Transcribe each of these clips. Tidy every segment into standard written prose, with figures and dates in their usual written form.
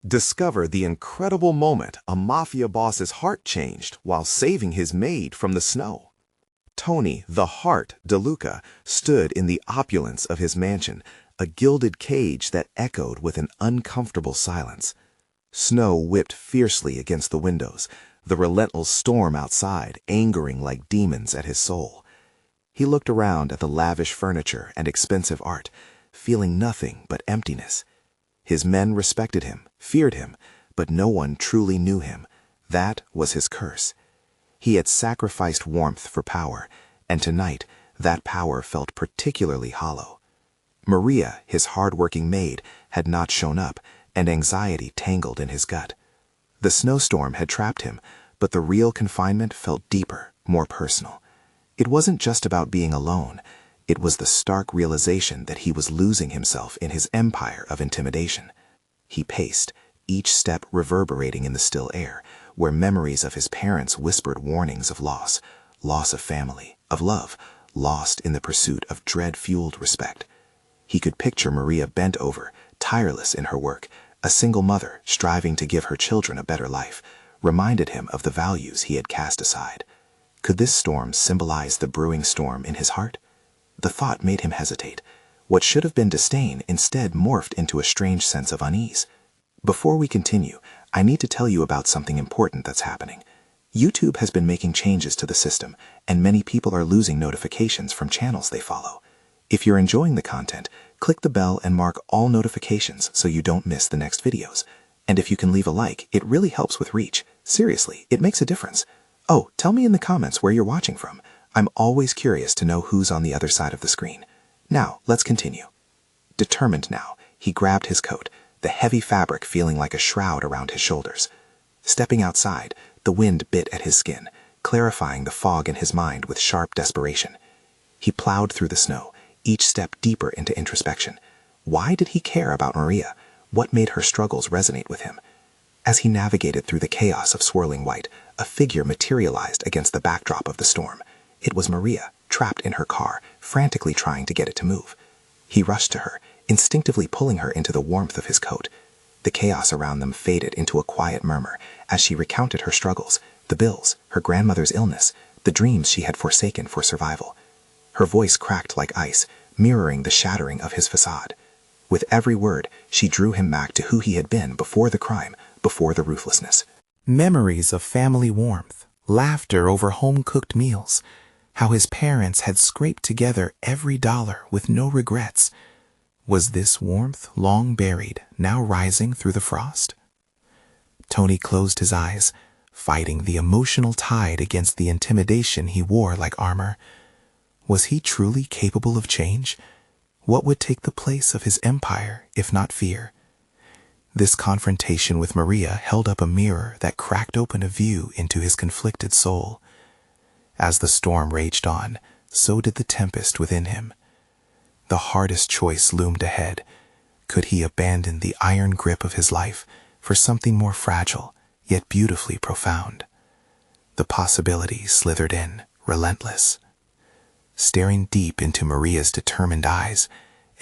Discover the incredible moment a mafia boss's heart changed while saving his maid from the snow. Tony, the Heart DeLuca, stood in the opulence of his mansion, a gilded cage that echoed with an uncomfortable silence. Snow whipped fiercely against the windows, the relentless storm outside angering like demons at his soul. He looked around at the lavish furniture and expensive art, feeling nothing but emptiness. His men respected him, feared him, but no one truly knew him. That was his curse. He had sacrificed warmth for power, and tonight that power felt particularly hollow. Maria, his hard-working maid, had not shown up, and anxiety tangled in his gut. The snowstorm had trapped him, but the real confinement felt deeper, more personal. It wasn't just about being alone. It was the stark realization that he was losing himself in his empire of intimidation. He paced, each step reverberating in the still air, where memories of his parents whispered warnings of loss of family, of love, lost in the pursuit of dread-fueled respect. He could picture Maria bent over, tireless in her work, a single mother striving to give her children a better life, reminded him of the values he had cast aside. Could this storm symbolize the brewing storm in his heart? The thought made him hesitate. What should have been disdain instead morphed into a strange sense of unease. Before we continue, I need to tell you about something important that's happening. YouTube has been making changes to the system, and many people are losing notifications from channels they follow. If you're enjoying the content, click the bell and mark all notifications so you don't miss the next videos. And if you can leave a like, it really helps with reach. Seriously, it makes a difference. Oh, tell me in the comments where you're watching from. I'm always curious to know who's on the other side of the screen. Now, let's continue. Determined now, he grabbed his coat, the heavy fabric feeling like a shroud around his shoulders. Stepping outside, the wind bit at his skin, clarifying the fog in his mind with sharp desperation. He plowed through the snow, each step deeper into introspection. Why did he care about Maria? What made her struggles resonate with him? As he navigated through the chaos of swirling white, a figure materialized against the backdrop of the storm. It was Maria, trapped in her car, frantically trying to get it to move. He rushed to her, instinctively pulling her into the warmth of his coat. The chaos around them faded into a quiet murmur as she recounted her struggles, the bills, her grandmother's illness, the dreams she had forsaken for survival. Her voice cracked like ice, mirroring the shattering of his facade. With every word, she drew him back to who he had been before the crime, before the ruthlessness. Memories of family warmth, laughter over home-cooked meals, how his parents had scraped together every dollar with no regrets. Was this warmth, long buried, now rising through the frost? Tony closed his eyes, fighting the emotional tide against the intimidation he wore like armor. Was he truly capable of change? What would take the place of his empire, if not fear? This confrontation with Maria held up a mirror that cracked open a view into his conflicted soul. As the storm raged on, so did the tempest within him. The hardest choice loomed ahead. Could he abandon the iron grip of his life for something more fragile, yet beautifully profound? The possibility slithered in, relentless. Staring deep into Maria's determined eyes,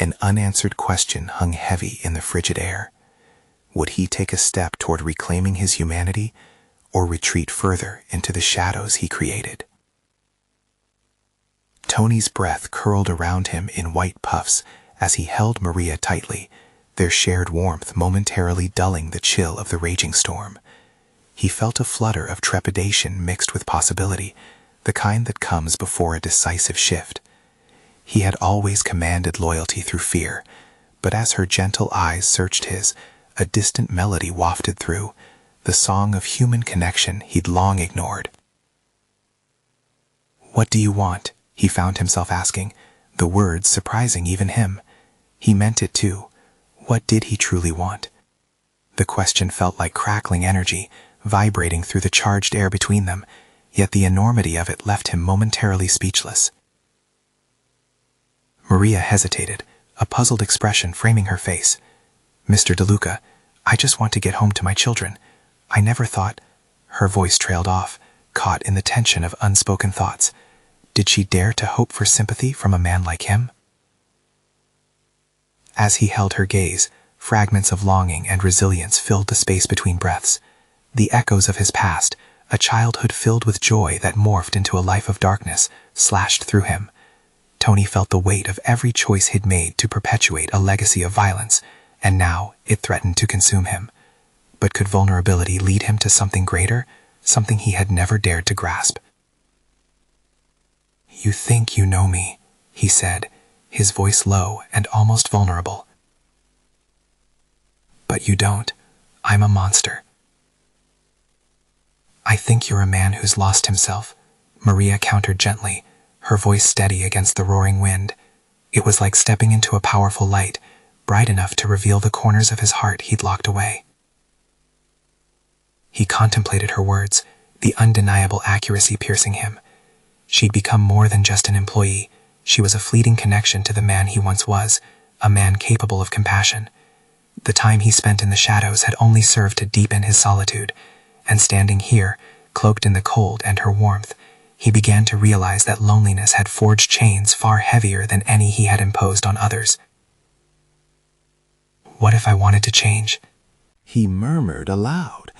an unanswered question hung heavy in the frigid air. Would he take a step toward reclaiming his humanity, or retreat further into the shadows he created? Tony's breath curled around him in white puffs as he held Maria tightly, their shared warmth momentarily dulling the chill of the raging storm. He felt a flutter of trepidation mixed with possibility, the kind that comes before a decisive shift. He had always commanded loyalty through fear, but as her gentle eyes searched his, a distant melody wafted through, the song of human connection he'd long ignored. "What do you want?" he found himself asking, the words surprising even him. He meant it too. What did he truly want? The question felt like crackling energy, vibrating through the charged air between them, yet the enormity of it left him momentarily speechless. Maria hesitated, a puzzled expression framing her face. "Mr. DeLuca, I just want to get home to my children. I never thought—" Her voice trailed off, caught in the tension of unspoken thoughts. Did she dare to hope for sympathy from a man like him? As he held her gaze, Fragments of longing and resilience filled the space between breaths. The echoes of his past, a childhood filled with joy that morphed into a life of darkness, slashed through him. Tony felt the weight of every choice he'd made to perpetuate a legacy of violence, and now it threatened to consume him. But could vulnerability lead him to something greater, something he had never dared to grasp? "You think you know me," he said, his voice low and almost vulnerable. "But you don't. I'm a monster." "I think you're a man who's lost himself," Maria countered gently, her voice steady against the roaring wind. It was like stepping into a powerful light, bright enough to reveal the corners of his heart he'd locked away. He contemplated her words, the undeniable accuracy piercing him. She'd become more than just an employee. She was a fleeting connection to the man he once was, a man capable of compassion. The time he spent in the shadows had only served to deepen his solitude, and standing here, cloaked in the cold and her warmth, he began to realize that loneliness had forged chains far heavier than any he had imposed on others. "What if I wanted to change?" He murmured aloud,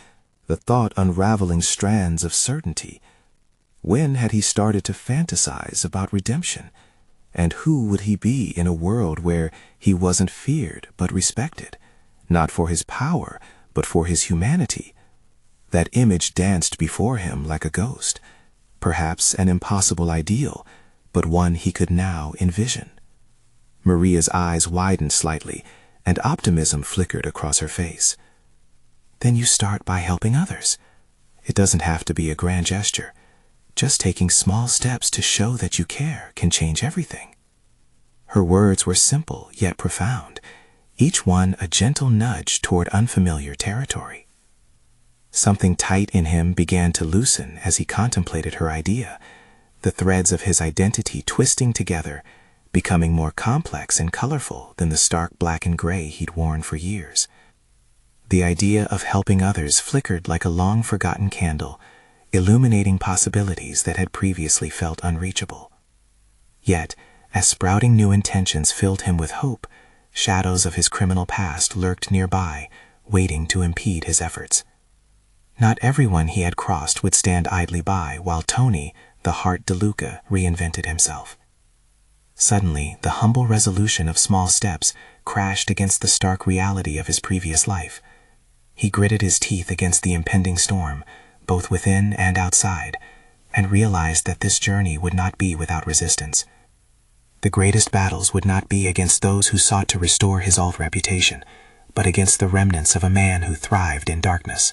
the thought unraveling strands of certainty. When had he started to fantasize about redemption? And who would he be in a world where he wasn't feared but respected, not for his power, but for his humanity? That image danced before him like a ghost, perhaps an impossible ideal, but one he could now envision. Maria's eyes widened slightly, and optimism flickered across her face. "Then you start by helping others. It doesn't have to be a grand gesture. Just taking small steps to show that you care can change everything." Her words were simple yet profound, each one a gentle nudge toward unfamiliar territory. Something tight in him began to loosen as he contemplated her idea, the threads of his identity twisting together, becoming more complex and colorful than the stark black and gray he'd worn for years. The idea of helping others flickered like a long-forgotten candle, illuminating possibilities that had previously felt unreachable. Yet, as sprouting new intentions filled him with hope, shadows of his criminal past lurked nearby, waiting to impede his efforts. Not everyone he had crossed would stand idly by while Tony, the heart DeLuca, reinvented himself. Suddenly, the humble resolution of small steps crashed against the stark reality of his previous life. He gritted his teeth against the impending storm, both within and outside, and realized that this journey would not be without resistance. The greatest battles would not be against those who sought to restore his old reputation, but against the remnants of a man who thrived in darkness.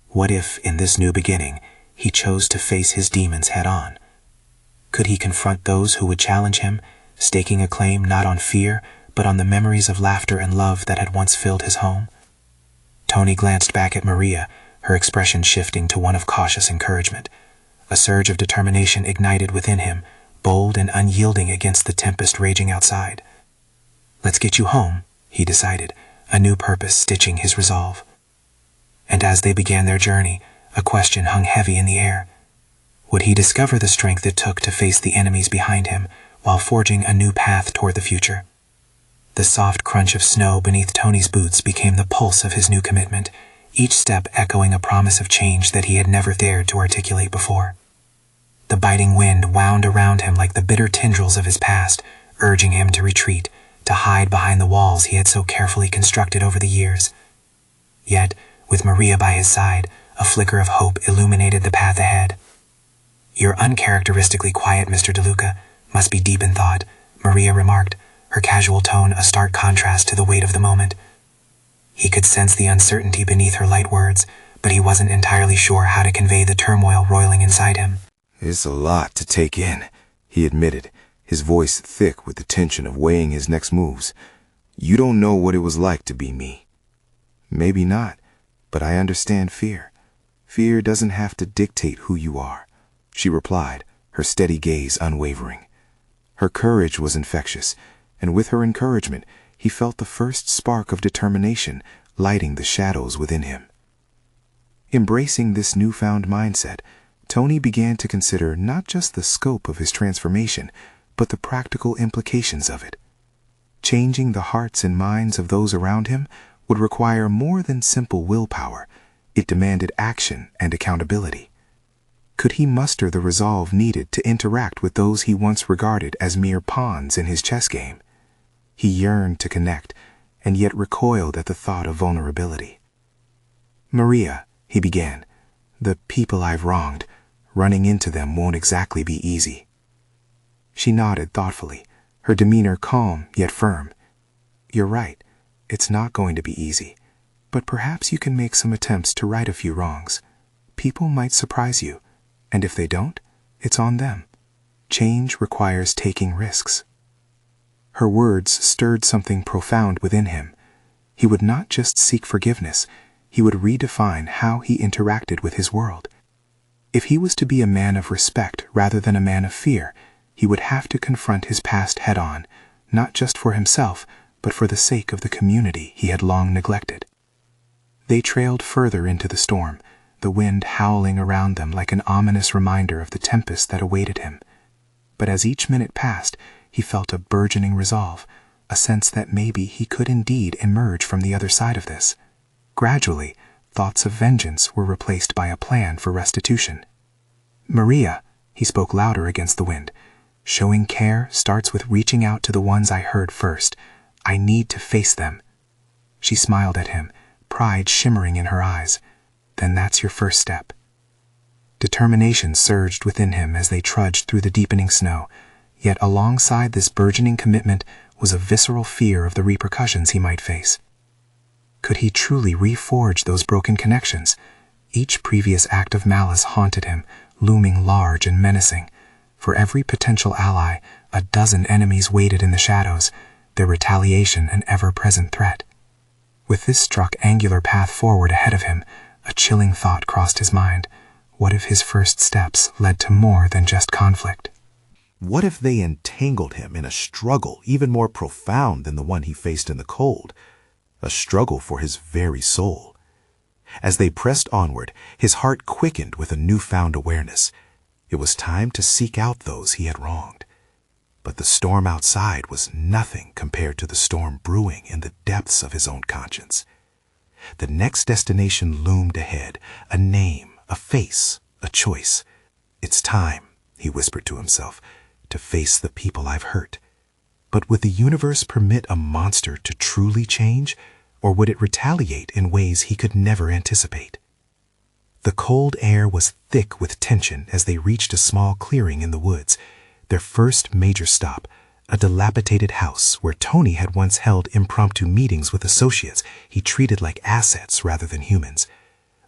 What if, in this new beginning, he chose to face his demons head-on? Could he confront those who would challenge him, staking a claim not on fear, but on the memories of laughter and love that had once filled his home? Tony glanced back at Maria, her expression shifting to one of cautious encouragement. A surge of determination ignited within him, bold and unyielding against the tempest raging outside. "Let's get you home," he decided, a new purpose stitching his resolve. And as they began their journey, a question hung heavy in the air. Would he discover the strength it took to face the enemies behind him while forging a new path toward the future? The soft crunch of snow beneath Tony's boots became the pulse of his new commitment, each step echoing a promise of change that he had never dared to articulate before. The biting wind wound around him like the bitter tendrils of his past, urging him to retreat, to hide behind the walls he had so carefully constructed over the years. Yet, with Maria by his side, a flicker of hope illuminated the path ahead. "You're uncharacteristically quiet, Mr. DeLuca. Must be deep in thought," Maria remarked, her casual tone a stark contrast to the weight of the moment. He could sense the uncertainty beneath her light words, but he wasn't entirely sure how to convey the turmoil roiling inside him. "It's a lot to take in," he admitted, his voice thick with the tension of weighing his next moves. "You don't know what it was like to be me." "Maybe not, but I understand fear. Fear doesn't have to dictate who you are," she replied, her steady gaze unwavering. Her courage was infectious, and with her encouragement, he felt the first spark of determination lighting the shadows within him. Embracing this newfound mindset, Tony began to consider not just the scope of his transformation, but the practical implications of it. Changing the hearts and minds of those around him would require more than simple willpower. It demanded action and accountability. Could he muster the resolve needed to interact with those he once regarded as mere pawns in his chess game? He yearned to connect, and yet recoiled at the thought of vulnerability. "Maria," he began, "the people I've wronged, running into them won't exactly be easy." She nodded thoughtfully, her demeanor calm yet firm. "You're right, it's not going to be easy, but perhaps you can make some attempts to right a few wrongs. People might surprise you, and if they don't, it's on them. Change requires taking risks." Her words stirred something profound within him. He would not just seek forgiveness, he would redefine how he interacted with his world. If he was to be a man of respect rather than a man of fear, he would have to confront his past head-on, not just for himself, but for the sake of the community he had long neglected. They trailed further into the storm, the wind howling around them like an ominous reminder of the tempest that awaited him. But as each minute passed, he felt a burgeoning resolve, a sense that maybe he could indeed emerge from the other side of this. Gradually, thoughts of vengeance were replaced by a plan for restitution. "Maria," he spoke louder against the wind, "showing care starts with reaching out to the ones I heard first. I need to face them." She smiled at him, pride shimmering in her eyes. "Then that's your first step." Determination surged within him as they trudged through the deepening snow, yet alongside this burgeoning commitment was a visceral fear of the repercussions he might face. Could he truly reforge those broken connections? Each previous act of malice haunted him, looming large and menacing. For every potential ally, a dozen enemies waited in the shadows, their retaliation an ever-present threat. With this struck angular path forward ahead of him, a chilling thought crossed his mind. What if his first steps led to more than just conflict? What if they entangled him in a struggle even more profound than the one he faced in the cold? A struggle for his very soul. As they pressed onward, his heart quickened with a newfound awareness. It was time to seek out those he had wronged. But the storm outside was nothing compared to the storm brewing in the depths of his own conscience. The next destination loomed ahead, a name, a face, a choice. "It's time," he whispered to himself, "to face the people I've hurt." But would the universe permit a monster to truly change, or would it retaliate in ways he could never anticipate? The cold air was thick with tension as they reached a small clearing in the woods, their first major stop, a dilapidated house where Tony had once held impromptu meetings with associates he treated like assets rather than humans,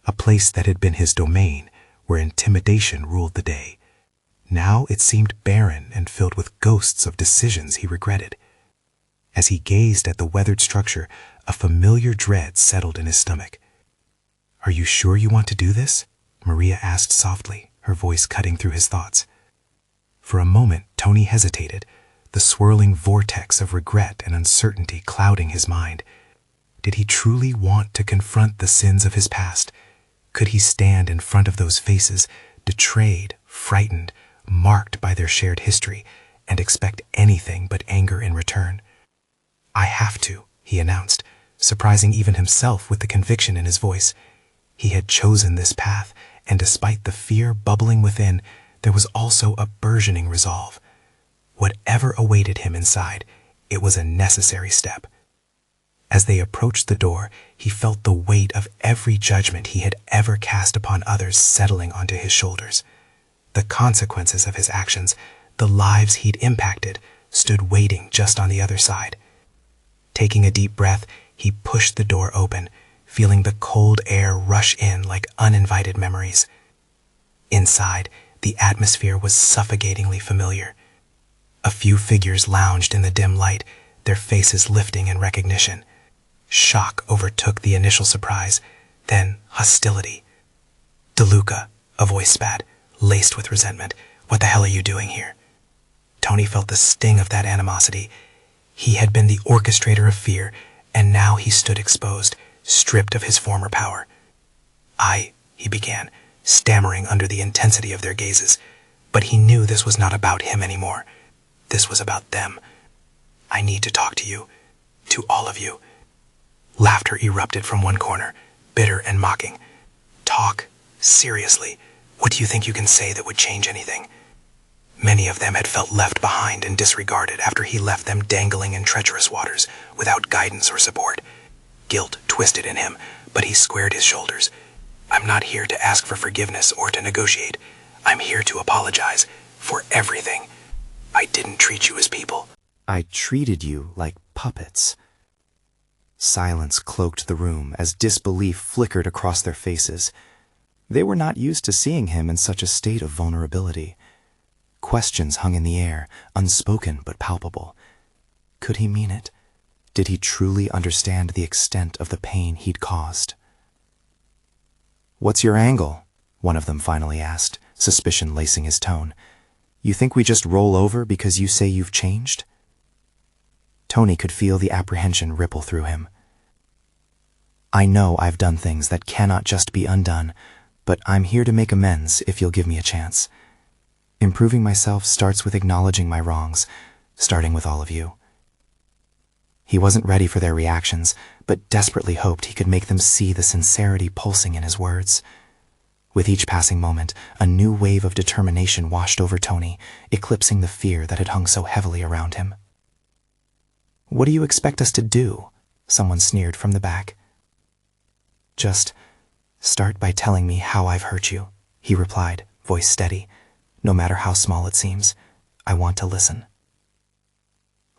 a place that had been his domain, where intimidation ruled the day. Now it seemed barren and filled with ghosts of decisions he regretted. As he gazed at the weathered structure, a familiar dread settled in his stomach. "Are you sure you want to do this?" Maria asked softly, her voice cutting through his thoughts. For a moment, Tony hesitated, the swirling vortex of regret and uncertainty clouding his mind. Did he truly want to confront the sins of his past? Could he stand in front of those faces, betrayed, frightened, marked by their shared history, and expect anything but anger in return? "I have to," he announced, surprising even himself with the conviction in his voice. He had chosen this path, and despite the fear bubbling within, there was also a burgeoning resolve. Whatever awaited him inside, it was a necessary step. As they approached the door, he felt the weight of every judgment he had ever cast upon others settling onto his shoulders. The consequences of his actions, the lives he'd impacted, stood waiting just on the other side. Taking a deep breath, he pushed the door open, feeling the cold air rush in like uninvited memories. Inside, the atmosphere was suffocatingly familiar. A few figures lounged in the dim light, their faces lifting in recognition. Shock overtook the initial surprise, then hostility. "DeLuca," a voice spat, laced with resentment. "What the hell are you doing here?" Tony felt the sting of that animosity. He had been the orchestrator of fear, and now he stood exposed, stripped of his former power. He began, stammering under the intensity of their gazes. But he knew this was not about him anymore. This was about them. I need to talk to you. To all of you. Laughter erupted from one corner, bitter and mocking. Talk? Seriously? What do you think you can say that would change anything? Many of them had felt left behind and disregarded after he left them dangling in treacherous waters without guidance or support. Guilt twisted in him, but he squared his shoulders. I'm not here to ask for forgiveness or to negotiate. I'm here to apologize for everything. I didn't treat you as people. I treated you like puppets. Silence cloaked the room as disbelief flickered across their faces. They were not used to seeing him in such a state of vulnerability. Questions hung in the air, unspoken but palpable. Could he mean it? Did he truly understand the extent of the pain he'd caused? "What's your angle?" one of them finally asked, suspicion lacing his tone. "You think we just roll over because you say you've changed?" Tony could feel the apprehension ripple through him. "I know I've done things that cannot just be undone, but I'm here to make amends if you'll give me a chance. Improving myself starts with acknowledging my wrongs, starting with all of you." He wasn't ready for their reactions, but desperately hoped he could make them see the sincerity pulsing in his words. With each passing moment, a new wave of determination washed over Tony, eclipsing the fear that had hung so heavily around him. "What do you expect us to do?" someone sneered from the back. "Just start by telling me how I've hurt you," he replied, voice steady. "No matter how small it seems, I want to listen."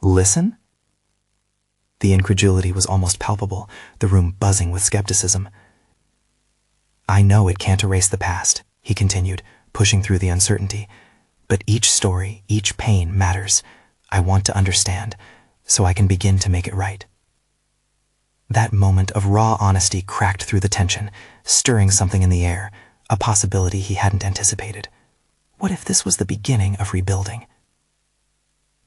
"Listen?" The incredulity was almost palpable, the room buzzing with skepticism. "I know it can't erase the past," he continued, pushing through the uncertainty. "But each story, each pain matters. I want to understand, so I can begin to make it right." That moment of raw honesty cracked through the tension, stirring something in the air, a possibility he hadn't anticipated. What if this was the beginning of rebuilding?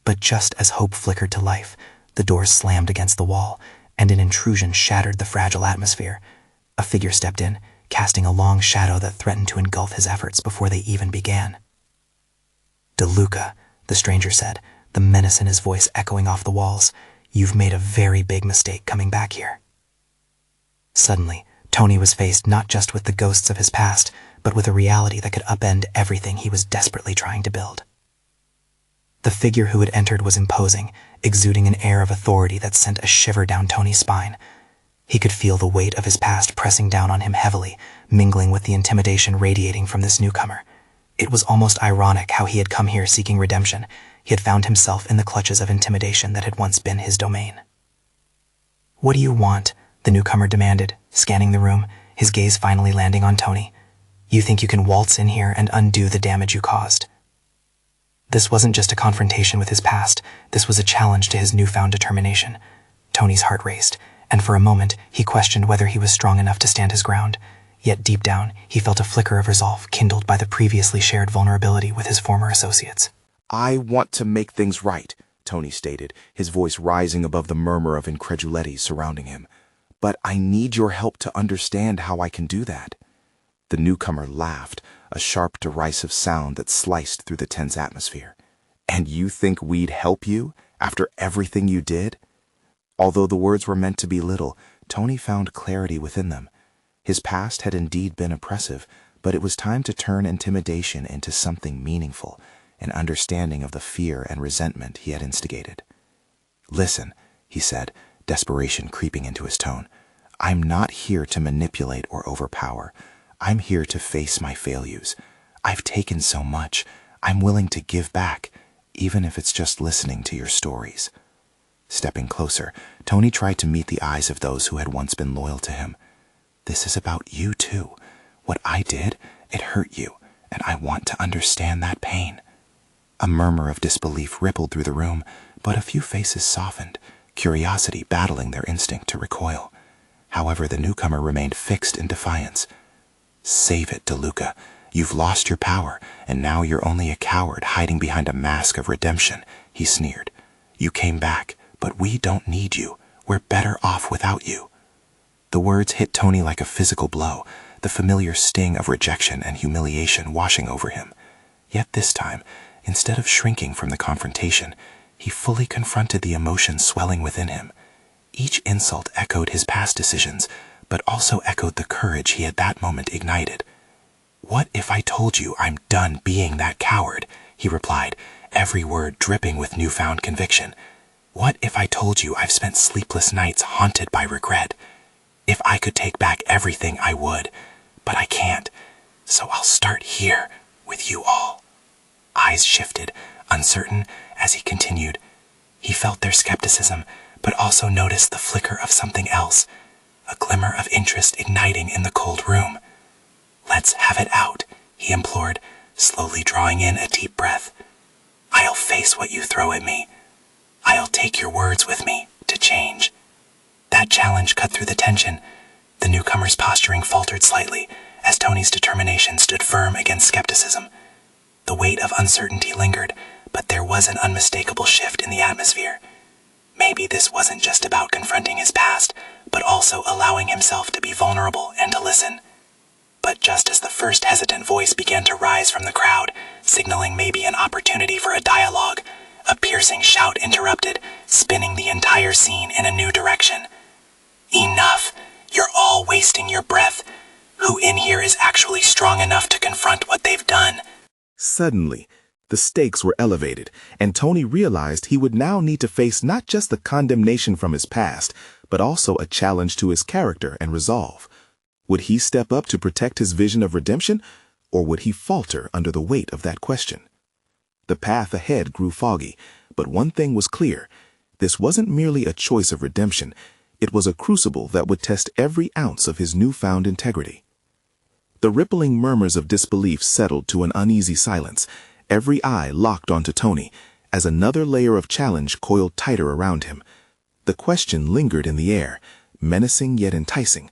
But just as hope flickered to life, the door slammed against the wall, and an intrusion shattered the fragile atmosphere. A figure stepped in, casting a long shadow that threatened to engulf his efforts before they even began. "DeLuca," the stranger said, the menace in his voice echoing off the walls. "You've made a very big mistake coming back here." Suddenly, Tony was faced not just with the ghosts of his past, but with a reality that could upend everything he was desperately trying to build. The figure who had entered was imposing, exuding an air of authority that sent a shiver down Tony's spine. He could feel the weight of his past pressing down on him heavily, mingling with the intimidation radiating from this newcomer. It was almost ironic how he had come here seeking redemption. He had found himself in the clutches of intimidation that had once been his domain. "What do you want?" the newcomer demanded, scanning the room, his gaze finally landing on Tony. "You think you can waltz in here and undo the damage you caused?" This wasn't just a confrontation with his past, this was a challenge to his newfound determination. Tony's heart raced, and for a moment he questioned whether he was strong enough to stand his ground. Yet deep down, he felt a flicker of resolve kindled by the previously shared vulnerability with his former associates. "I want to make things right," Tony stated, his voice rising above the murmur of incredulity surrounding him. "But I need your help to understand how I can do that." The newcomer laughed, a sharp, derisive sound that sliced through the tense atmosphere. "And you think we'd help you after everything you did?" Although the words were meant to be little, Tony found clarity within them. His past had indeed been oppressive, but it was time to turn intimidation into something meaningful, an understanding of the fear and resentment he had instigated. "Listen," he said, desperation creeping into his tone. "I'm not here to manipulate or overpower. I'm here to face my failures. I've taken so much. I'm willing to give back, even if it's just listening to your stories." Stepping closer, Tony tried to meet the eyes of those who had once been loyal to him. "This is about you too. What I did, it hurt you, and I want to understand that pain." A murmur of disbelief rippled through the room, but a few faces softened, curiosity battling their instinct to recoil. However, the newcomer remained fixed in defiance. "Save it, DeLuca. You've lost your power, and now you're only a coward hiding behind a mask of redemption," he sneered. "You came back, but we don't need you. We're better off without you." The words hit Tony like a physical blow, the familiar sting of rejection and humiliation washing over him. Yet this time, instead of shrinking from the confrontation, He fully confronted the emotions swelling within him. Each insult echoed his past decisions, but also echoed the courage he at that moment ignited. "What if I told you I'm done being that coward?" he replied, every word dripping with newfound conviction. "What if I told you I've spent sleepless nights haunted by regret? If I could take back everything, I would, but I can't. So I'll start here with you all." Eyes shifted, uncertain, as he continued. He felt their skepticism, but also noticed the flicker of something else, a glimmer of interest igniting in the cold room. "Let's have it out," he implored, slowly drawing in a deep breath. "I'll face what you throw at me. I'll take your words with me to change." That challenge cut through the tension. The newcomer's posturing faltered slightly as Tony's determination stood firm against skepticism. The weight of uncertainty lingered, but there was an unmistakable shift in the atmosphere. Maybe this wasn't just about confronting his past, but also allowing himself to be vulnerable and to listen. But just as the first hesitant voice began to rise from the crowd, signaling maybe an opportunity for a dialogue, a piercing shout interrupted, spinning the entire scene in a new direction. "Enough! You're all wasting your breath. Who in here is actually strong enough to confront what they've done?" Suddenly, the stakes were elevated, and Tony realized he would now need to face not just the condemnation from his past, but also a challenge to his character and resolve. Would he step up to protect his vision of redemption, or would he falter under the weight of that question? The path ahead grew foggy, but one thing was clear. This wasn't merely a choice of redemption. It was a crucible that would test every ounce of his newfound integrity. The rippling murmurs of disbelief settled to an uneasy silence, every eye locked onto Tony, as another layer of challenge coiled tighter around him. The question lingered in the air, menacing yet enticing.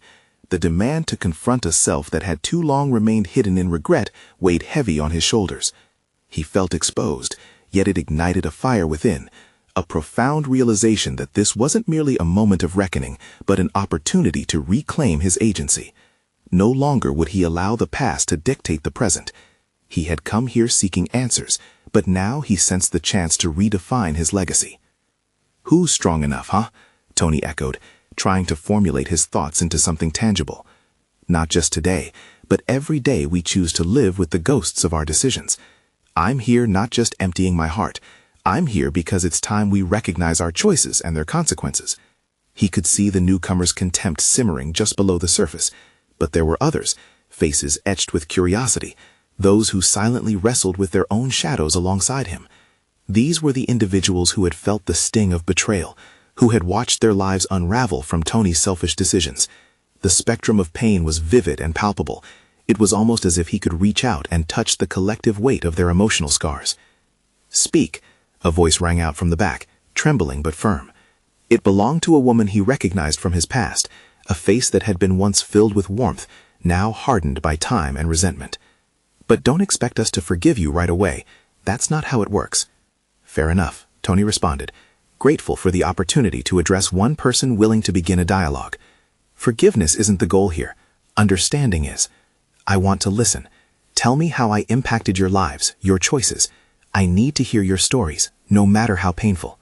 The demand to confront a self that had too long remained hidden in regret weighed heavy on his shoulders. He felt exposed, yet it ignited a fire within, a profound realization that this wasn't merely a moment of reckoning, but an opportunity to reclaim his agency. No longer would he allow the past to dictate the present. He had come here seeking answers, but now he sensed the chance to redefine his legacy. "Who's strong enough, huh?" Tony echoed, trying to formulate his thoughts into something tangible. "Not just today, but every day we choose to live with the ghosts of our decisions. I'm here not just emptying my heart. I'm here because it's time we recognize our choices and their consequences." He could see the newcomer's contempt simmering just below the surface, but there were others, faces etched with curiosity, those who silently wrestled with their own shadows alongside him. These were the individuals who had felt the sting of betrayal, who had watched their lives unravel from Tony's selfish decisions. The spectrum of pain was vivid and palpable. It was almost as if he could reach out and touch the collective weight of their emotional scars. "Speak," a voice rang out from the back, trembling but firm. It belonged to a woman he recognized from his past, a face that had been once filled with warmth, now hardened by time and resentment. "But don't expect us to forgive you right away. That's not how it works." "Fair enough," Tony responded, grateful for the opportunity to address one person willing to begin a dialogue. "Forgiveness isn't the goal here. Understanding is. I want to listen. Tell me how I impacted your lives, your choices. I need to hear your stories, no matter how painful."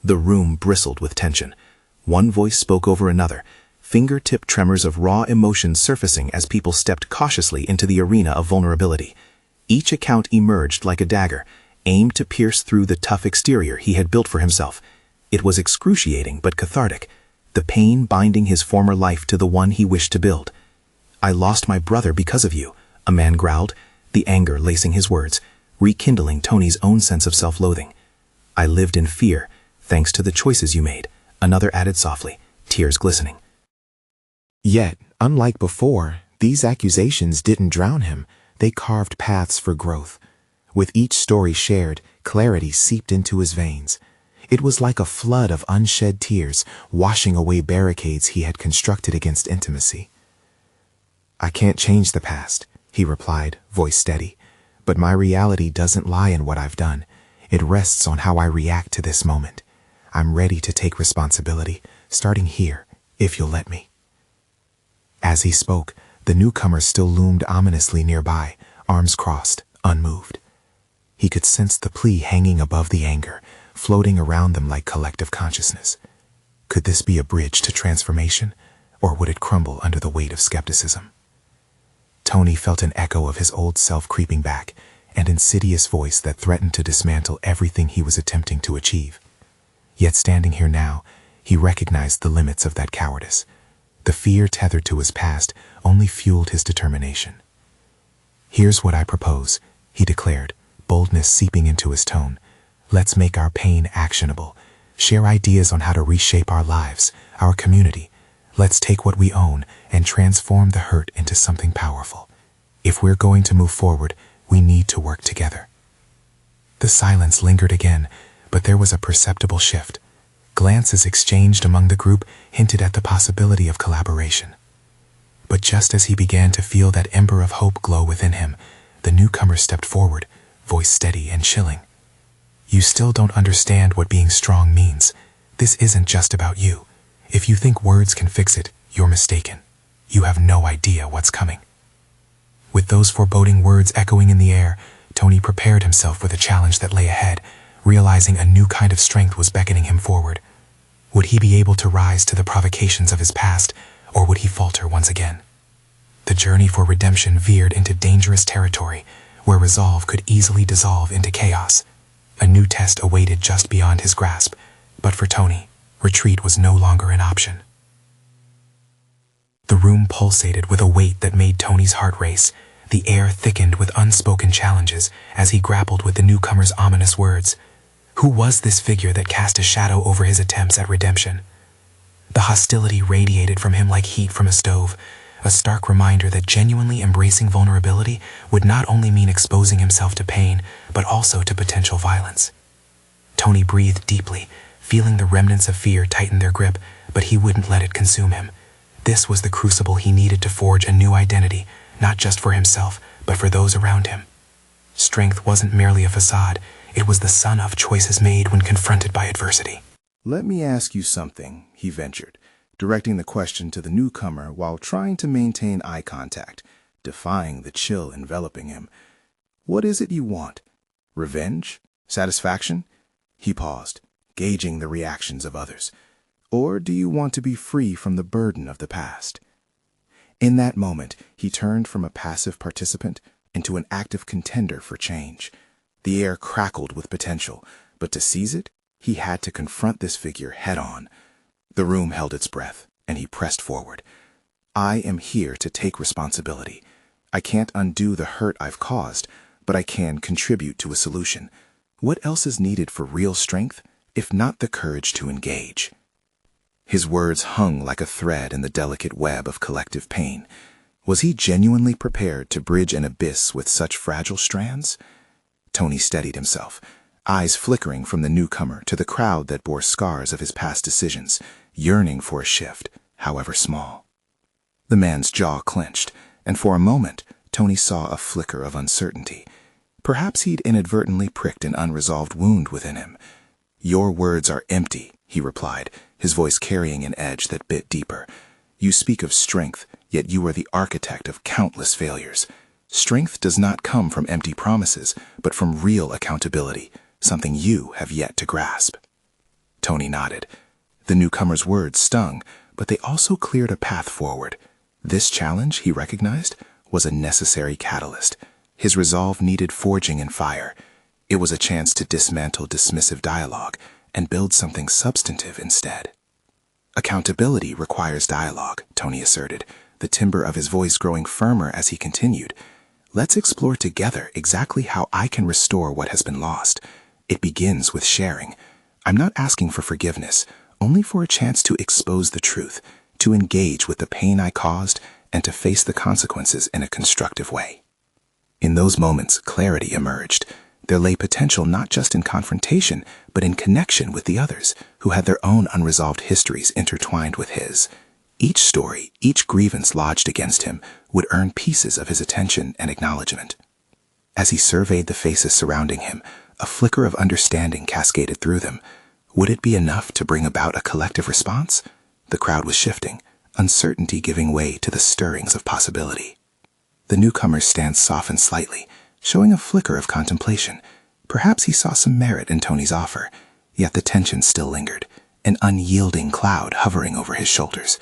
The room bristled with tension. One voice spoke over another, fingertip tremors of raw emotion surfacing as people stepped cautiously into the arena of vulnerability. Each account emerged like a dagger, aimed to pierce through the tough exterior he had built for himself. It was excruciating but cathartic, the pain binding his former life to the one he wished to build. "I lost my brother because of you," a man growled, the anger lacing his words, rekindling Tony's own sense of self-loathing. "I lived in fear, thanks to the choices you made," another added softly, tears glistening. Yet, unlike before, these accusations didn't drown him. They carved paths for growth. With each story shared, clarity seeped into his veins. It was like a flood of unshed tears, washing away barricades he had constructed against intimacy. "I can't change the past," he replied, voice steady. "But my reality doesn't lie in what I've done. It rests on how I react to this moment. I'm ready to take responsibility, starting here, if you'll let me." As he spoke, the newcomer still loomed ominously nearby, arms crossed, unmoved. He could sense the plea hanging above the anger, floating around them like collective consciousness. Could this be a bridge to transformation, or would it crumble under the weight of skepticism? Tony felt an echo of his old self creeping back, an insidious voice that threatened to dismantle everything he was attempting to achieve. Yet standing here now, he recognized the limits of that cowardice. The fear tethered to his past only fueled his determination. "Here's what I propose," he declared, boldness seeping into his tone. "Let's make our pain actionable. Share ideas on how to reshape our lives, our community. Let's take what we own and transform the hurt into something powerful. If we're going to move forward, we need to work together." The silence lingered again, but there was a perceptible shift. Glances exchanged among the group hinted at the possibility of collaboration. But just as he began to feel that ember of hope glow within him, the newcomer stepped forward, voice steady and chilling. "You still don't understand what being strong means. This isn't just about you. If you think words can fix it, you're mistaken. You have no idea what's coming." With those foreboding words echoing in the air, Tony prepared himself for the challenge that lay ahead, realizing a new kind of strength was beckoning him forward. Would he be able to rise to the provocations of his past, or would he falter once again? The journey for redemption veered into dangerous territory, where resolve could easily dissolve into chaos. A new test awaited just beyond his grasp, but for Tony, retreat was no longer an option. The room pulsated with a weight that made Tony's heart race. The air thickened with unspoken challenges as he grappled with the newcomer's ominous words. Who was this figure that cast a shadow over his attempts at redemption? The hostility radiated from him like heat from a stove, a stark reminder that genuinely embracing vulnerability would not only mean exposing himself to pain, but also to potential violence. Tony breathed deeply, feeling the remnants of fear tighten their grip, but he wouldn't let it consume him. This was the crucible he needed to forge a new identity, not just for himself, but for those around him. Strength wasn't merely a facade, it was the sum of choices made when confronted by adversity. "Let me ask you something," he ventured, directing the question to the newcomer while trying to maintain eye contact, defying the chill enveloping him. "What is it you want? Revenge? Satisfaction?" He paused, gauging the reactions of others. "Or do you want to be free from the burden of the past?" In that moment, he turned from a passive participant into an active contender for change. The air crackled with potential, but to seize it, he had to confront this figure head-on. The room held its breath, and he pressed forward. "I am here to take responsibility. I can't undo the hurt I've caused, but I can contribute to a solution. What else is needed for real strength, if not the courage to engage?" His words hung like a thread in the delicate web of collective pain. Was he genuinely prepared to bridge an abyss with such fragile strands? Tony steadied himself, eyes flickering from the newcomer to the crowd that bore scars of his past decisions, yearning for a shift, however small. The man's jaw clenched, and for a moment, Tony saw a flicker of uncertainty. Perhaps he'd inadvertently pricked an unresolved wound within him. "Your words are empty," he replied, his voice carrying an edge that bit deeper. "You speak of strength, yet you are the architect of countless failures. Strength does not come from empty promises, but from real accountability, something you have yet to grasp." Tony nodded. The newcomer's words stung, but they also cleared a path forward. This challenge, he recognized, was a necessary catalyst. His resolve needed forging in fire. It was a chance to dismantle dismissive dialogue and build something substantive instead. "Accountability requires dialogue," Tony asserted, the timbre of his voice growing firmer as he continued. "Let's explore together exactly how I can restore what has been lost. It begins with sharing. I'm not asking for forgiveness, only for a chance to expose the truth, to engage with the pain I caused, and to face the consequences in a constructive way." In those moments, clarity emerged. There lay potential not just in confrontation, but in connection with the others, who had their own unresolved histories intertwined with his. Each story, each grievance lodged against him, would earn pieces of his attention and acknowledgement. As he surveyed the faces surrounding him, a flicker of understanding cascaded through them. Would it be enough to bring about a collective response? The crowd was shifting, uncertainty giving way to the stirrings of possibility. The newcomer's stance softened slightly, showing a flicker of contemplation. Perhaps he saw some merit in Tony's offer. yet the tension still lingered, an unyielding cloud hovering over his shoulders.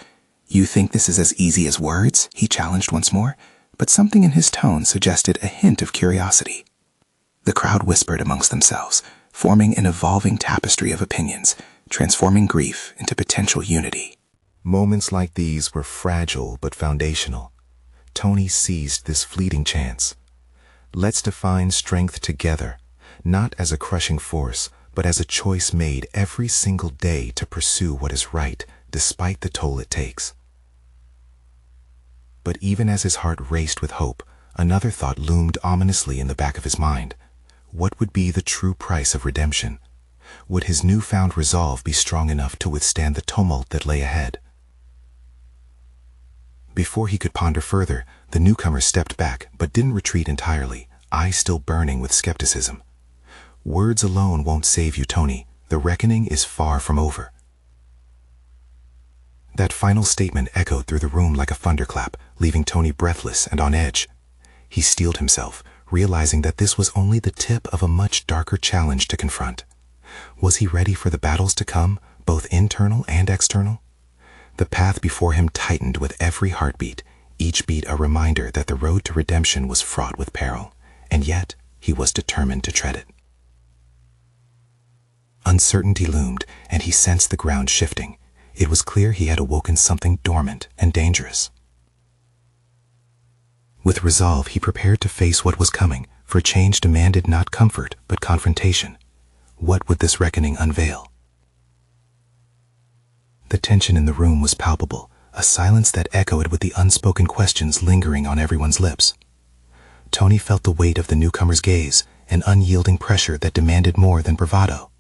"You think this is as easy as words?" he challenged once more, but something in his tone suggested a hint of curiosity. The crowd whispered amongst themselves, forming an evolving tapestry of opinions, transforming grief into potential unity. Moments like these were fragile but foundational. Tony seized this fleeting chance. Let's define strength together, not as a crushing force, but as a choice made every single day to pursue what is right, despite the toll it takes. But even as his heart raced with hope, another thought loomed ominously in the back of his mind. What would be the true price of redemption? Would his newfound resolve be strong enough to withstand the tumult that lay ahead? Before he could ponder further, the newcomer stepped back, but didn't retreat entirely, eyes still burning with skepticism. "Words alone won't save you, Tony. The reckoning is far from over." That final statement echoed through the room like a thunderclap, leaving Tony breathless and on edge. He steeled himself, realizing that this was only the tip of a much darker challenge to confront. Was he ready for the battles to come, both internal and external? The path before him tightened with every heartbeat, each beat a reminder that the road to redemption was fraught with peril, and yet he was determined to tread it. Uncertainty loomed, and he sensed the ground shifting. It was clear he had awoken something dormant and dangerous. With resolve, he prepared to face what was coming, for change demanded not comfort, but confrontation. What would this reckoning unveil? The tension in the room was palpable, a silence that echoed with the unspoken questions lingering on everyone's lips. Tony felt the weight of the newcomer's gaze, an unyielding pressure that demanded more than bravado.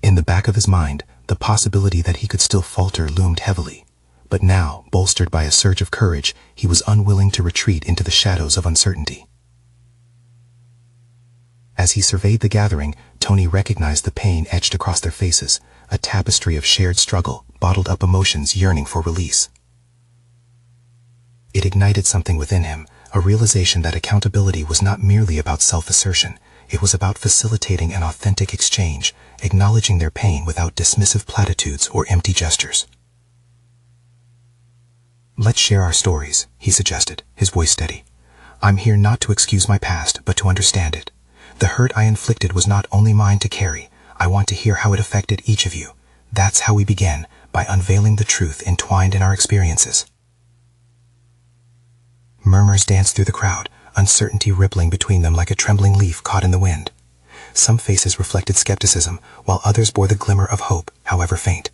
In the back of his mind, the possibility that he could still falter loomed heavily, but now, bolstered by a surge of courage, he was unwilling to retreat into the shadows of uncertainty. As he surveyed the gathering, Tony recognized the pain etched across their faces, a tapestry of shared struggle, bottled up emotions yearning for release. It ignited something within him, a realization that accountability was not merely about self-assertion. It was about facilitating an authentic exchange, acknowledging their pain without dismissive platitudes or empty gestures. "Let's share our stories," he suggested, his voice steady. "I'm here not to excuse my past, but to understand it. The hurt I inflicted was not only mine to carry. I want to hear how it affected each of you. That's how we begin, by unveiling the truth entwined in our experiences." Murmurs danced through the crowd, uncertainty rippling between them like a trembling leaf caught in the wind. Some faces reflected skepticism, while others bore the glimmer of hope, however faint.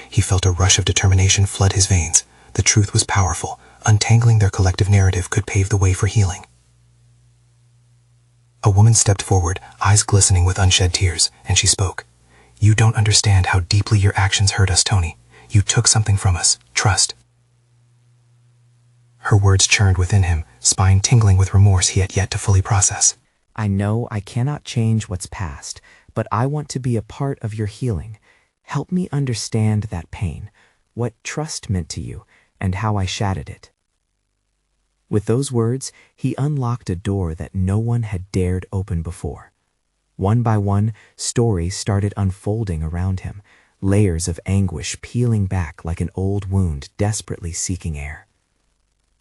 He felt a rush of determination flood his veins. The truth was powerful. Untangling their collective narrative could pave the way for healing. A woman stepped forward, eyes glistening with unshed tears, and she spoke. "You don't understand how deeply your actions hurt us, Tony. You took something from us. Trust." Her words churned within him, spine tingling with remorse he had yet to fully process. "I know I cannot change what's past, but I want to be a part of your healing. Help me understand that pain, what trust meant to you, and how I shattered it." With those words, he unlocked a door that no one had dared open before. One by one, stories started unfolding around him, layers of anguish peeling back like an old wound desperately seeking air.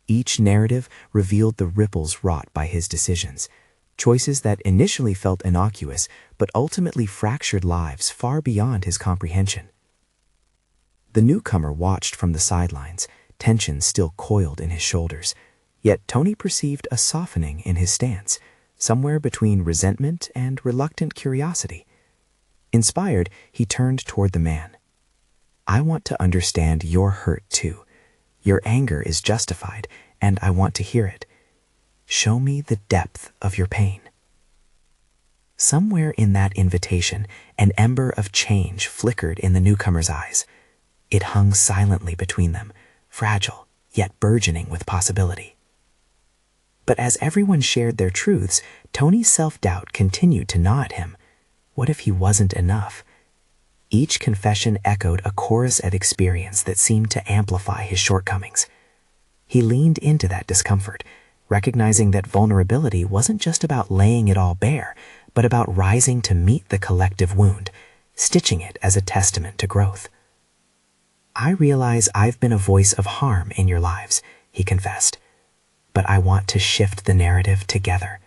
Each narrative revealed the ripples wrought by his decisions, choices that initially felt innocuous but ultimately fractured lives far beyond his comprehension. The newcomer watched from the sidelines, tension still coiled in his shoulders, yet Tony perceived a softening in his stance, somewhere between resentment and reluctant curiosity. Inspired, he turned toward the man. "I want to understand your hurt too. Your anger is justified, and I want to hear it. Show me the depth of your pain." Somewhere in that invitation, an ember of change flickered in the newcomer's eyes. It hung silently between them, fragile, yet burgeoning with possibility. But as everyone shared their truths, Tony's self-doubt continued to gnaw at him. What if he wasn't enough? Each confession echoed a chorus of experience that seemed to amplify his shortcomings. He leaned into that discomfort, recognizing that vulnerability wasn't just about laying it all bare, but about rising to meet the collective wound, stitching it as a testament to growth. "I realize I've been a voice of harm in your lives," he confessed, "but I want to shift the narrative together.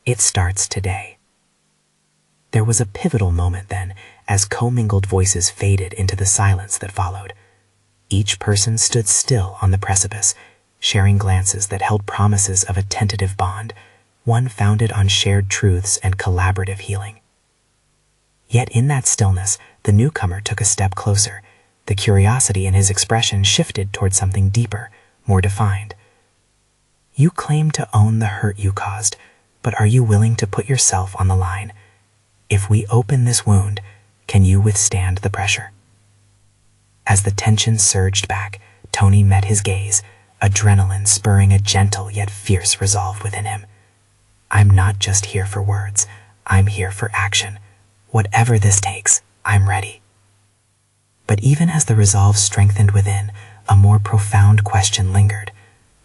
It starts today." There was a pivotal moment then, as commingled voices faded into the silence that followed. Each person stood still on the precipice, sharing glances that held promises of a tentative bond, one founded on shared truths and collaborative healing. Yet in that stillness, the newcomer took a step closer. The curiosity in his expression shifted toward something deeper, more defined. "You claim to own the hurt you caused, but are you willing to put yourself on the line? If we open this wound, can you withstand the pressure?" As the tension surged back, Tony met his gaze, adrenaline spurring a gentle yet fierce resolve within him. "I'm not just here for words. I'm here for action. Whatever this takes, I'm ready." But even as the resolve strengthened within, a more profound question lingered.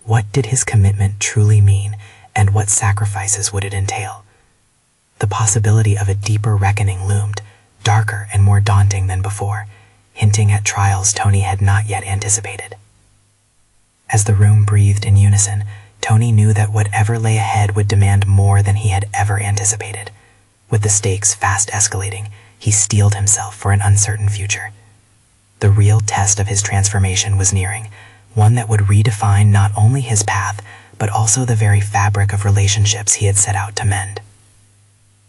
What did his commitment truly mean, and what sacrifices would it entail? The possibility of a deeper reckoning loomed, darker and more daunting than before, hinting at trials Tony had not yet anticipated. As the room breathed in unison, Tony knew that whatever lay ahead would demand more than he had ever anticipated. With the stakes fast escalating, he steeled himself for an uncertain future. The real test of his transformation was nearing, one that would redefine not only his path, but also the very fabric of relationships he had set out to mend.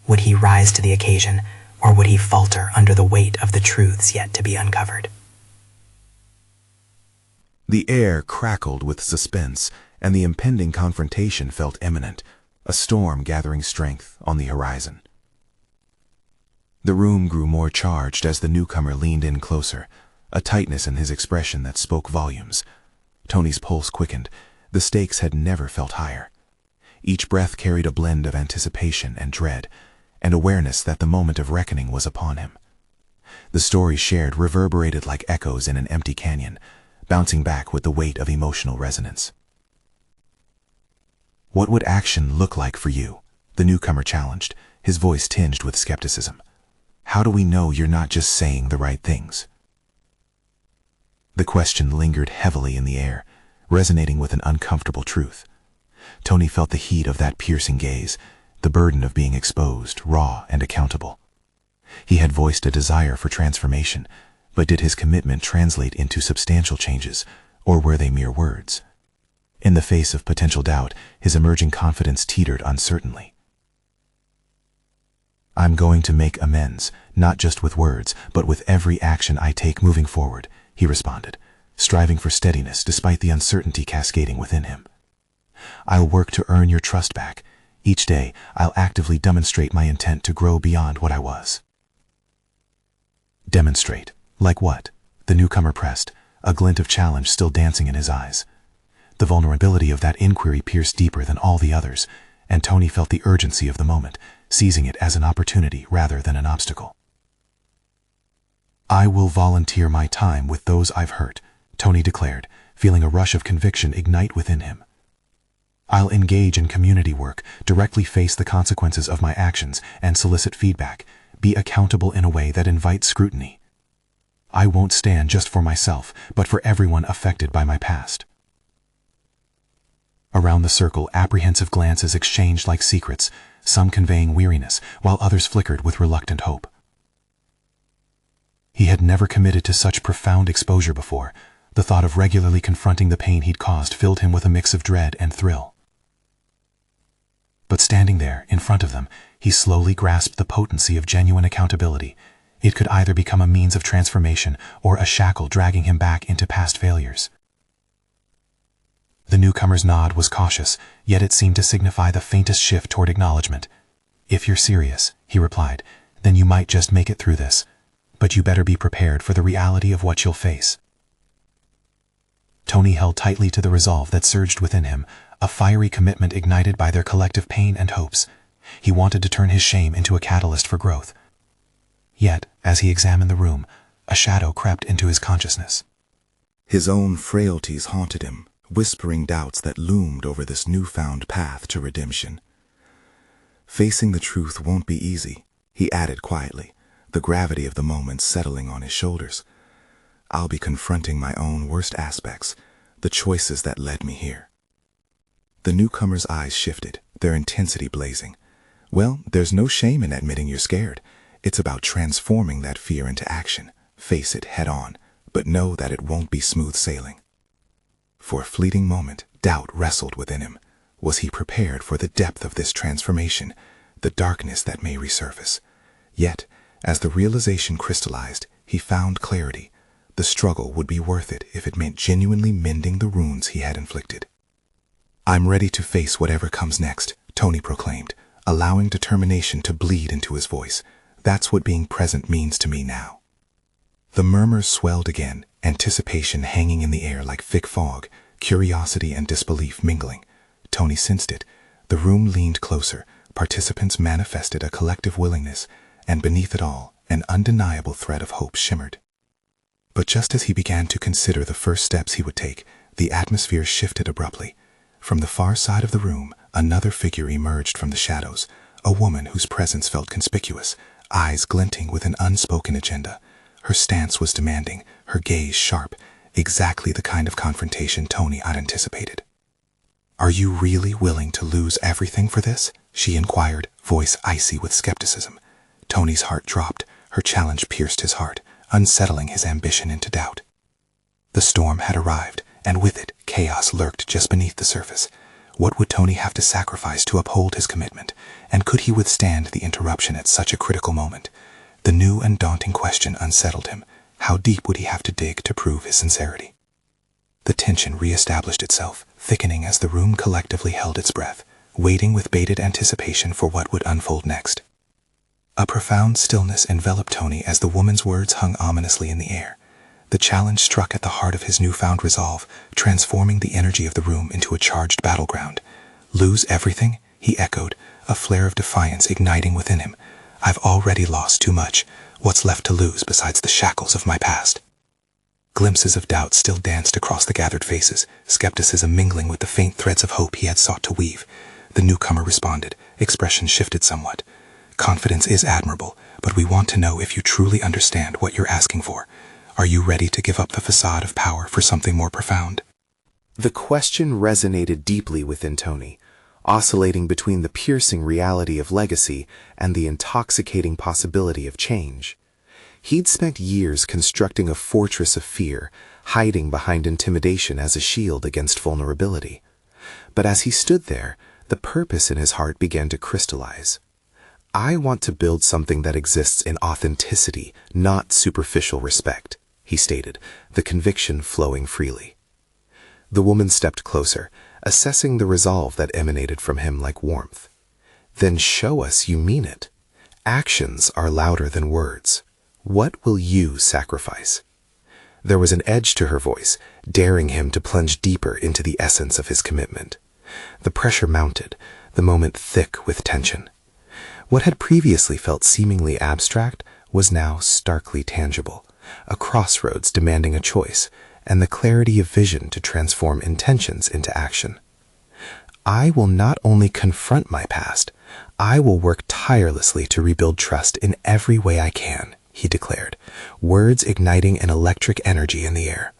Would he rise to the occasion, or would he falter under the weight of the truths yet to be uncovered? The air crackled with suspense, and the impending confrontation felt imminent, a storm gathering strength on the horizon. The room grew more charged as the newcomer leaned in closer, a tightness in his expression that spoke volumes. Tony's pulse quickened. The stakes had never felt higher. Each breath carried a blend of anticipation and dread, and awareness that the moment of reckoning was upon him. The story shared reverberated like echoes in an empty canyon, bouncing back with the weight of emotional resonance. "What would action look like for you?" the newcomer challenged, his voice tinged with skepticism. "How do we know you're not just saying the right things?" The question lingered heavily in the air, resonating with an uncomfortable truth. Tony felt the heat of that piercing gaze, the burden of being exposed, raw and accountable. He had voiced a desire for transformation, but did his commitment translate into substantial changes, or were they mere words? In the face of potential doubt, his emerging confidence teetered uncertainly. "I'm going to make amends, not just with words, but with every action I take moving forward," he responded, striving for steadiness despite the uncertainty cascading within him. "I'll work to earn your trust back. Each day, I'll actively demonstrate my intent to grow beyond what I was." "Demonstrate? Like what?" the newcomer pressed, a glint of challenge still dancing in his eyes. The vulnerability of that inquiry pierced deeper than all the others, and Tony felt the urgency of the moment, seizing it as an opportunity rather than an obstacle. "I will volunteer my time with those I've hurt," Tony declared, feeling a rush of conviction ignite within him. "I'll engage in community work, directly face the consequences of my actions, and solicit feedback, be accountable in a way that invites scrutiny. I won't stand just for myself, but for everyone affected by my past." Around the circle, apprehensive glances exchanged like secrets, some conveying weariness, while others flickered with reluctant hope. He had never committed to such profound exposure before. The thought of regularly confronting the pain he'd caused filled him with a mix of dread and thrill. But standing there, in front of them, he slowly grasped the potency of genuine accountability. It could either become a means of transformation or a shackle dragging him back into past failures. The newcomer's nod was cautious, yet it seemed to signify the faintest shift toward acknowledgement. "If you're serious," he replied, "then you might just make it through this. But you better be prepared for the reality of what you'll face." Tony held tightly to the resolve that surged within him, a fiery commitment ignited by their collective pain and hopes. He wanted to turn his shame into a catalyst for growth. Yet, as he examined the room, a shadow crept into his consciousness. His own frailties haunted him, whispering doubts that loomed over this newfound path to redemption. Facing the truth won't be easy, he added quietly, the gravity of the moment settling on his shoulders. I'll be confronting my own worst aspects, the choices that led me here. The newcomer's eyes shifted, their intensity blazing. Well, there's no shame in admitting you're scared. It's about transforming that fear into action. Face it head on, but know that it won't be smooth sailing. For a fleeting moment, doubt wrestled within him. Was he prepared for the depth of this transformation, the darkness that may resurface? Yet, as the realization crystallized, he found clarity. The struggle would be worth it if it meant genuinely mending the wounds he had inflicted. I'm ready to face whatever comes next, Tony proclaimed, allowing determination to bleed into his voice. That's what being present means to me now. The murmurs swelled again, anticipation hanging in the air like thick fog, curiosity and disbelief mingling. Tony sensed it. The room leaned closer, participants manifested a collective willingness, and beneath it all, an undeniable thread of hope shimmered. But just as he began to consider the first steps he would take, the atmosphere shifted abruptly. From the far side of the room, another figure emerged from the shadows, a woman whose presence felt conspicuous, eyes glinting with an unspoken agenda. Her stance was demanding, her gaze sharp, exactly the kind of confrontation Tony had anticipated. "Are you really willing to lose everything for this?" she inquired, voice icy with skepticism. Tony's heart dropped, her challenge pierced his heart, unsettling his ambition into doubt. The storm had arrived, and with it, chaos lurked just beneath the surface. What would Tony have to sacrifice to uphold his commitment, and could he withstand the interruption at such a critical moment? The new and daunting question unsettled him. How deep would he have to dig to prove his sincerity? The tension re-established itself, thickening as the room collectively held its breath, waiting with bated anticipation for what would unfold next. A profound stillness enveloped Tony as the woman's words hung ominously in the air. The challenge struck at the heart of his newfound resolve, transforming the energy of the room into a charged battleground. "Lose everything?" he echoed, a flare of defiance igniting within him. "I've already lost too much. What's left to lose besides the shackles of my past?" Glimpses of doubt still danced across the gathered faces, skepticism mingling with the faint threads of hope he had sought to weave. The newcomer responded, expression shifted somewhat. "Confidence is admirable, but we want to know if you truly understand what you're asking for. Are you ready to give up the facade of power for something more profound?" The question resonated deeply within Tony, oscillating between the piercing reality of legacy and the intoxicating possibility of change. He'd spent years constructing a fortress of fear, hiding behind intimidation as a shield against vulnerability. But as he stood there, the purpose in his heart began to crystallize. "I want to build something that exists in authenticity, not superficial respect," he stated, the conviction flowing freely. The woman stepped closer, assessing the resolve that emanated from him like warmth. "Then show us you mean it. Actions are louder than words. What will you sacrifice?" There was an edge to her voice, daring him to plunge deeper into the essence of his commitment. The pressure mounted, the moment thick with tension. What had previously felt seemingly abstract was now starkly tangible, a crossroads demanding a choice, and the clarity of vision to transform intentions into action. "I will not only confront my past, I will work tirelessly to rebuild trust in every way I can," he declared, words igniting an electric energy in the air.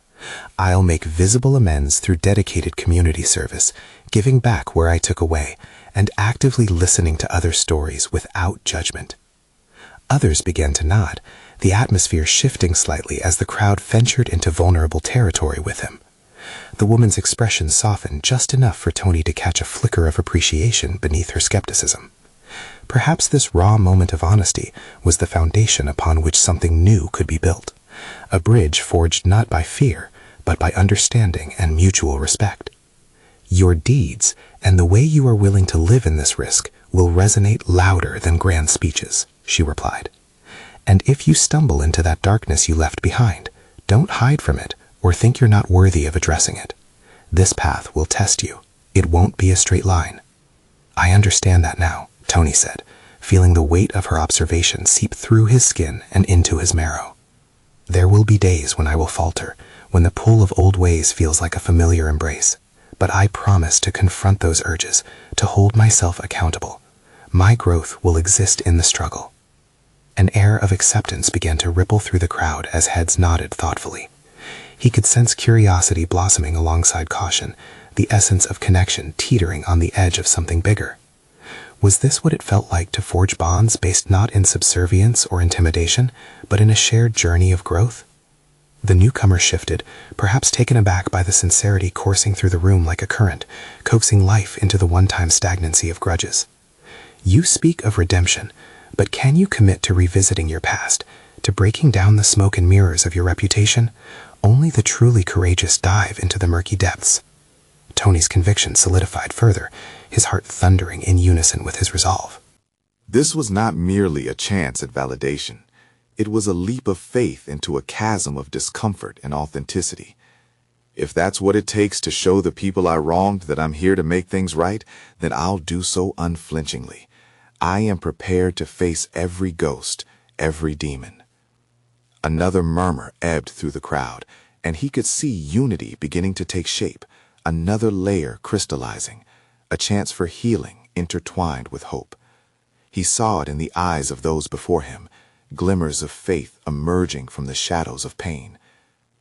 "I'll make visible amends through dedicated community service, giving back where I took away, and actively listening to other stories without judgment." Others began to nod, the atmosphere shifting slightly as the crowd ventured into vulnerable territory with him. The woman's expression softened just enough for Tony to catch a flicker of appreciation beneath her skepticism. Perhaps this raw moment of honesty was the foundation upon which something new could be built, a bridge forged not by fear, but by understanding and mutual respect. "Your deeds and the way you are willing to live in this risk will resonate louder than grand speeches," she replied. "And if you stumble into that darkness you left behind, don't hide from it or think you're not worthy of addressing it. This path will test you. It won't be a straight line." "I understand that now," Tony said, feeling the weight of her observation seep through his skin and into his marrow. "There will be days when I will falter, when the pull of old ways feels like a familiar embrace. But I promise to confront those urges, to hold myself accountable. My growth will exist in the struggle. An air of acceptance began to ripple through the crowd as heads nodded thoughtfully. He could sense curiosity blossoming alongside caution, the essence of connection teetering on the edge of something bigger. Was this what it felt like to forge bonds based not in subservience or intimidation, but in a shared journey of growth? The newcomer shifted, perhaps taken aback by the sincerity coursing through the room like a current, coaxing life into the one-time stagnancy of grudges. You speak of redemption, but can you commit to revisiting your past, to breaking down the smoke and mirrors of your reputation? Only the truly courageous dive into the murky depths. Tony's conviction solidified further, his heart thundering in unison with his resolve. This was not merely a chance at validation. It was a leap of faith into a chasm of discomfort and authenticity. If that's what it takes to show the people I wronged that I'm here to make things right, then I'll do so unflinchingly. I am prepared to face every ghost, every demon. Another murmur ebbed through the crowd, and he could see unity beginning to take shape, another layer crystallizing, a chance for healing intertwined with hope. He saw it in the eyes of those before him, glimmers of faith emerging from the shadows of pain.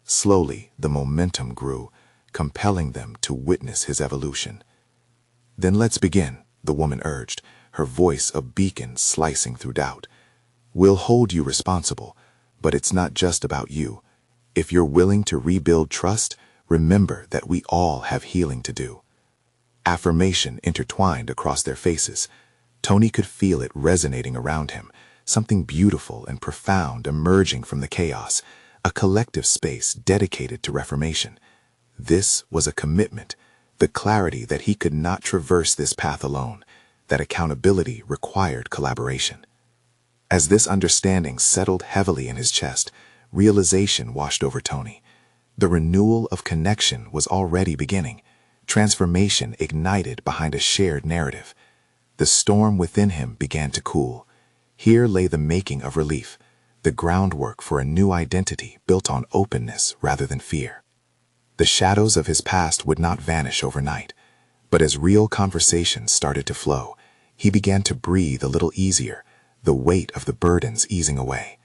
Slowly, the momentum grew, compelling them to witness his evolution. "Then let's begin," the woman urged, her voice a beacon slicing through doubt. "We'll hold you responsible, but it's not just about you. If you're willing to rebuild trust, remember that we all have healing to do." Affirmation intertwined across their faces. Tony could feel it resonating around him, something beautiful and profound emerging from the chaos, a collective space dedicated to reformation. This was a commitment, the clarity that he could not traverse this path alone, that accountability required collaboration. As this understanding settled heavily in his chest, realization washed over Tony. The renewal of connection was already beginning, transformation ignited behind a shared narrative. The storm within him began to cool. Here lay the making of relief, the groundwork for a new identity built on openness rather than fear. The shadows of his past would not vanish overnight, but as real conversations started to flow, he began to breathe a little easier, the weight of the burdens easing away.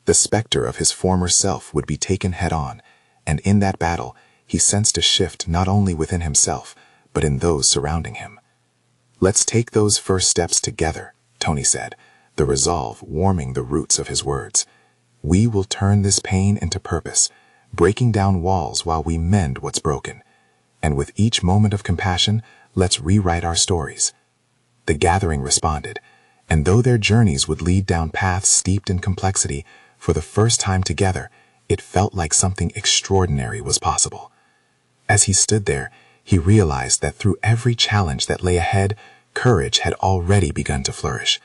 The specter of his former self would be taken head-on, and in that battle, he sensed a shift not only within himself, but in those surrounding him. "Let's take those first steps together," Tony said, the resolve warming the roots of his words. "We will turn this pain into purpose, breaking down walls while we mend what's broken. And with each moment of compassion, let's rewrite our stories." The gathering responded, and though their journeys would lead down paths steeped in complexity, for the first time together, it felt like something extraordinary was possible. As he stood there, he realized that through every challenge that lay ahead, courage had already begun to flourish.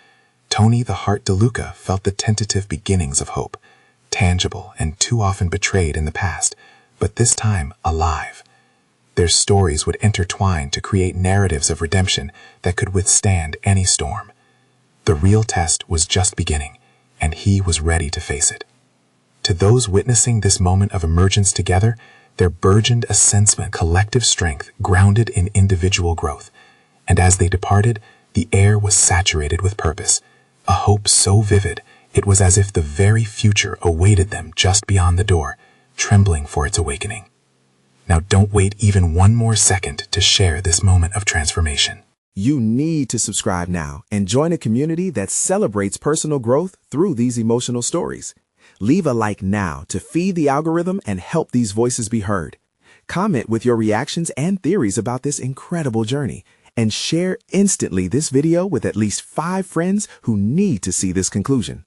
Tony the Heart DeLuca felt the tentative beginnings of hope, tangible and too often betrayed in the past, but this time alive. Their stories would intertwine to create narratives of redemption that could withstand any storm. The real test was just beginning, and he was ready to face it. To those witnessing this moment of emergence together, there burgeoned a sense of collective strength grounded in individual growth, and as they departed, the air was saturated with purpose, a hope so vivid it was as if the very future awaited them just beyond the door, trembling for its awakening. Now don't wait even one more second to share this moment of transformation. You need to subscribe now and join a community that celebrates personal growth through these emotional stories. Leave a like now to feed the algorithm and help these voices be heard. Comment with your reactions and theories about this incredible journey, and share instantly this video with at least 5 friends who need to see this conclusion.